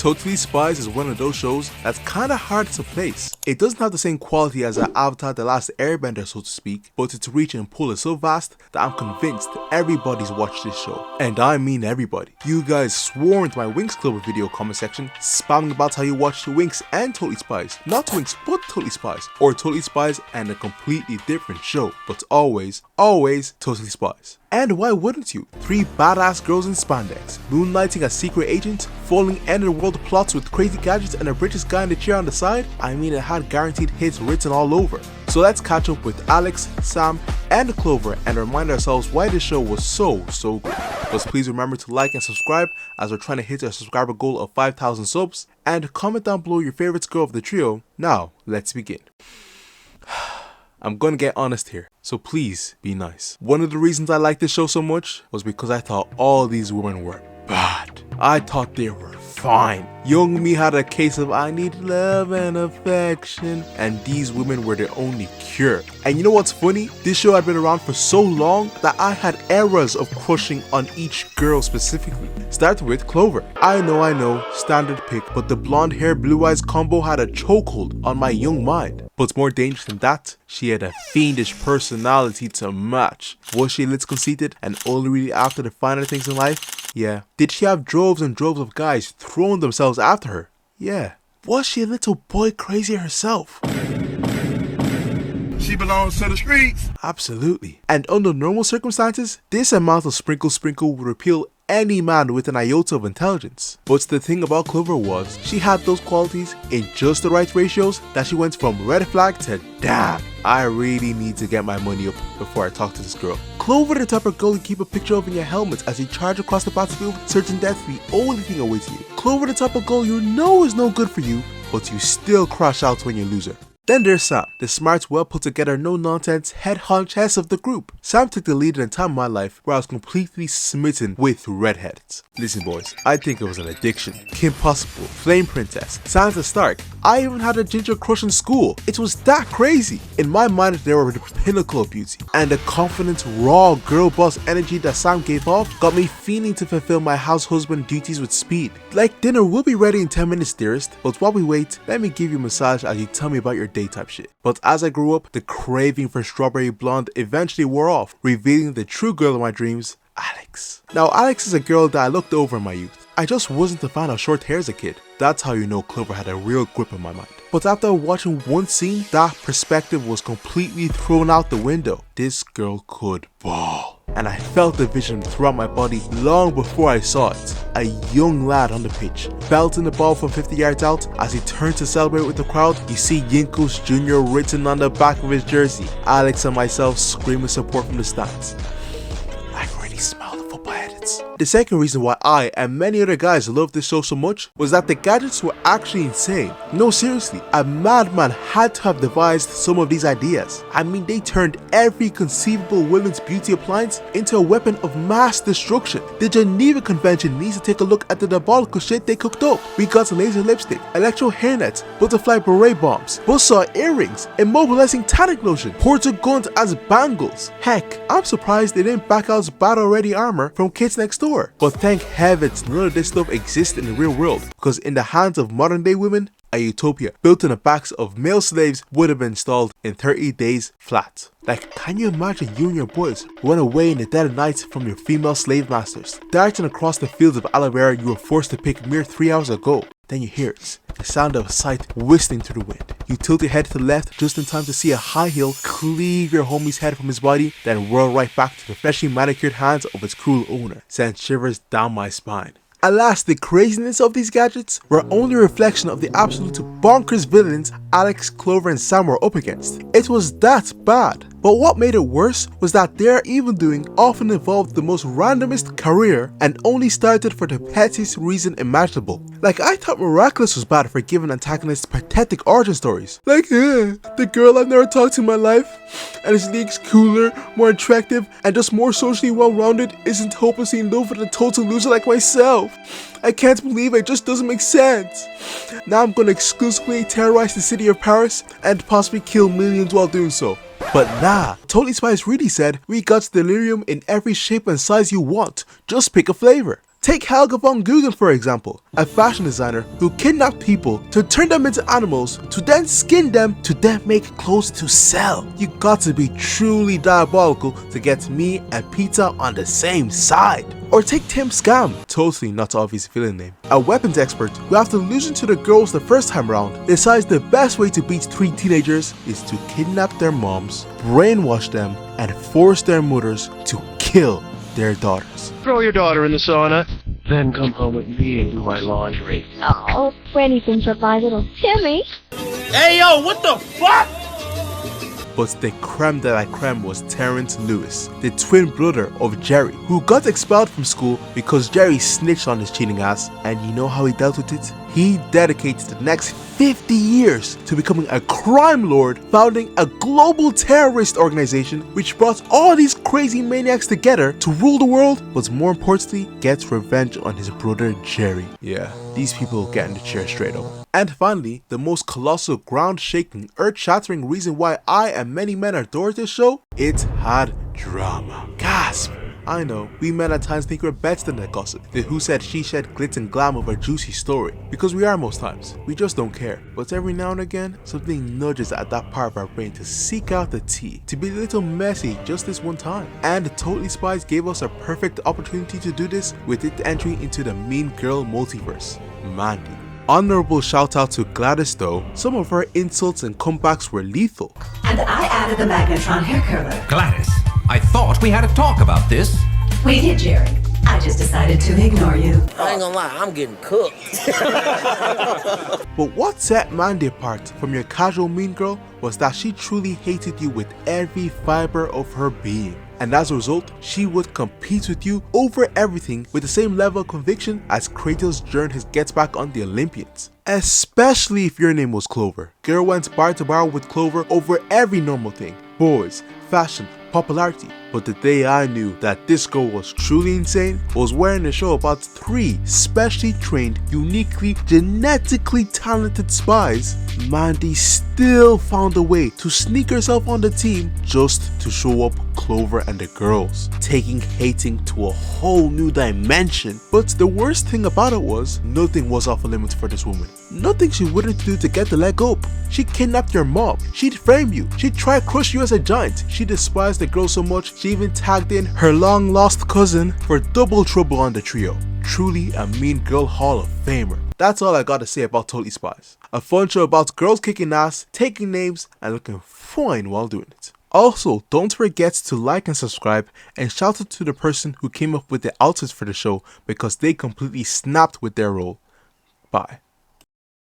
Totally Spies is one of those shows that's kinda hard to place. It doesn't have the same quality as Avatar The Last Airbender, so to speak, but its reach and pull is so vast that I'm convinced everybody's watched this show. And I mean everybody. You guys swarmed my Winx Club video comment section, spamming about how you watched Winx and Totally Spies. Not Winx, but Totally Spies. Or Totally Spies and a completely different show. But always Totally Spies. And why wouldn't you? 3 badass girls in spandex, moonlighting as secret agents, following end-of-the-world plots with crazy gadgets and a richest guy in the chair on the side. I mean, it had guaranteed hits written all over. So let's catch up with Alex, Sam, and Clover and remind ourselves why this show was so good. But please remember to like and subscribe as we're trying to hit our subscriber goal of 5,000 subs, and comment down below your favorite girl of the trio. Now, let's begin. I'm gonna get honest here, so please be nice. One of the reasons I liked this show so much was because I thought all these women were bad. I thought they were fine. Young me had a case of I need love and affection, and these women were the only cure. And you know what's funny? This show had been around for so long that I had eras of crushing on each girl specifically. Start with Clover. I know, standard pick, but the blonde hair blue eyes combo had a chokehold on my young mind. But more dangerous than that, she had a fiendish personality to match. Was she a little conceited and only really after the finer things in life? Yeah. Did she have droves and droves of guys throwing themselves after her? Yeah. Was she a little boy crazy herself? She belongs to the streets. Absolutely. And under normal circumstances, this amount of sprinkle would repel any man with an iota of intelligence. But the thing about Clover was, she had those qualities in just the right ratios that she went from red flag to damn, I really need to get my money up before I talk to this girl. Clover the type of girl you keep a picture of in your helmet as you charge across the battlefield, certain death the only thing awaiting you. Clover the type of girl you know is no good for you, but you still crash out when you lose her. Then there's Sam, the smart, well put together, no nonsense head honchess of the group. Sam took the lead in a time in my life where I was completely smitten with redheads. Listen boys, I think it was an addiction. Kim Possible, Flame Princess, Sansa Stark. I even had a ginger crush in school. It was that crazy. In my mind, they were the pinnacle of beauty. And the confident, raw girl boss energy that Sam gave off got me feeling to fulfill my house husband duties with speed. Like, dinner will be ready in 10 minutes dearest, but while we wait, let me give you a massage as you tell me about your day type shit. But as I grew up, the craving for strawberry blonde eventually wore off, revealing the true girl of my dreams, Alex. Now Alex is a girl that I looked over in my youth. I just wasn't a fan of short hair as a kid. That's how you know Clover had a real grip on my mind. But after watching one scene, that perspective was completely thrown out the window. This girl could ball. And I felt the vision throughout my body long before I saw it. A young lad on the pitch, belting the ball from 50 yards out. As he turned to celebrate with the crowd, you see Yinkos Jr. written on the back of his jersey. Alex and myself screaming support from the stands. I can really smell the football edits. The second reason why I and many other guys loved this show so much was that the gadgets were actually insane. No, seriously, a madman had to have devised some of these ideas. I mean, they turned every conceivable women's beauty appliance into a weapon of mass destruction. The Geneva Convention needs to take a look at the diabolical shit they cooked up. We got laser lipstick, electro hairnets, butterfly beret bombs, buzzsaw earrings, immobilizing tannic lotion, portal guns as bangles. Heck, I'm surprised they didn't back out battle ready armor from Kids Next Door. But thank heavens none of this stuff exists in the real world, because in the hands of modern day women, a utopia built on the backs of male slaves would have been installed in 30 days flat. Like, can you imagine you and your boys run away in the dead of night from your female slave masters, darting across the fields of aloe vera you were forced to pick mere 3 hours ago? Then you hear it, the sound of a scythe whistling through the wind. You tilt your head to the left just in time to see a high heel cleave your homie's head from his body, then whirl right back to the freshly manicured hands of its cruel owner, send shivers down my spine. Alas, the craziness of these gadgets were only a reflection of the absolute bonkers villains Alex, Clover, and Sam were up against. It was that bad. But what made it worse was that their evil doing often involved the most randomest career and only started for the pettiest reason imaginable. Like, I thought Miraculous was bad for giving antagonists pathetic origin stories. Like, the girl I've never talked to in my life, and his league's cooler, more attractive, and just more socially well-rounded, isn't hopelessly in love with a total loser like myself. I can't believe it just doesn't make sense. Now I'm gonna exclusively terrorize the city of Paris and possibly kill millions while doing so. But nah, Totally Spies really said, we got delirium in every shape and size you want, just pick a flavor. Take Helga von Guggen for example, a fashion designer who kidnapped people to turn them into animals, to then skin them, to then make clothes to sell. You got to be truly diabolical to get me and Peter on the same side. Or take Tim Scam, totally not obvious villain name, a weapons expert who after losing to the girls the first time round, decides the best way to beat 3 teenagers is to kidnap their moms, brainwash them, and force their mothers to kill their daughters. Throw your daughter in the sauna, then come home with me and do my laundry. Oh, anything for my little Timmy. Hey yo, what the fuck? But the creme de la creme was Terrence Lewis, the twin brother of Jerry, who got expelled from school because Jerry snitched on his cheating ass, and you know how he dealt with it? He dedicated the next 50 years to becoming a crime lord, founding a global terrorist organization which brought all these crazy maniacs together to rule the world, but more importantly, get revenge on his brother Jerry. Yeah, these people get in the chair straight up. And finally, the most colossal, ground-shaking, earth-shattering reason why I and many men adore this show, it had drama. Gasp! I know, we men at times think we're better than that gossip, the who said she said glitz and glam of a juicy story, because we are most times, we just don't care. But every now and again, something nudges at that part of our brain to seek out the tea, to be a little messy just this one time. And Totally Spies gave us a perfect opportunity to do this with its entry into the Mean Girl multiverse, Mandy. Honorable shout out to Gladys though, some of her insults and comebacks were lethal. And I added the magnetron hair curler. Gladys, I thought we had a talk about this. We did, Jerry. I just decided to ignore you. I ain't gonna lie, I'm getting cooked. But what set Mandy apart from your casual mean girl was that she truly hated you with every fiber of her being. And as a result, she would compete with you over everything with the same level of conviction as Kratos during his gets back on the Olympians. Especially if your name was Clover. Girl went bar to bar with Clover over every normal thing. Boys, fashion, popularity. But the day I knew that this girl was truly insane was wearing a show about 3 specially trained, uniquely, genetically talented spies. Mandy still found a way to sneak herself on the team just to show up Clover and the girls, taking hating to a whole new dimension. But the worst thing about it was, nothing was off limits for this woman. Nothing she wouldn't do to get the leg up. She kidnapped your mom, she'd frame you, she'd try to crush you as a giant, she despised the girl so much she even tagged in her long lost cousin for double trouble on the trio. Truly a Mean Girl Hall of Famer. That's all I gotta say about Totally Spies. A fun show about girls kicking ass, taking names, and looking fine while doing it. Also, don't forget to like and subscribe, and shout out to the person who came up with the outfits for the show because they completely snapped with their role. Bye.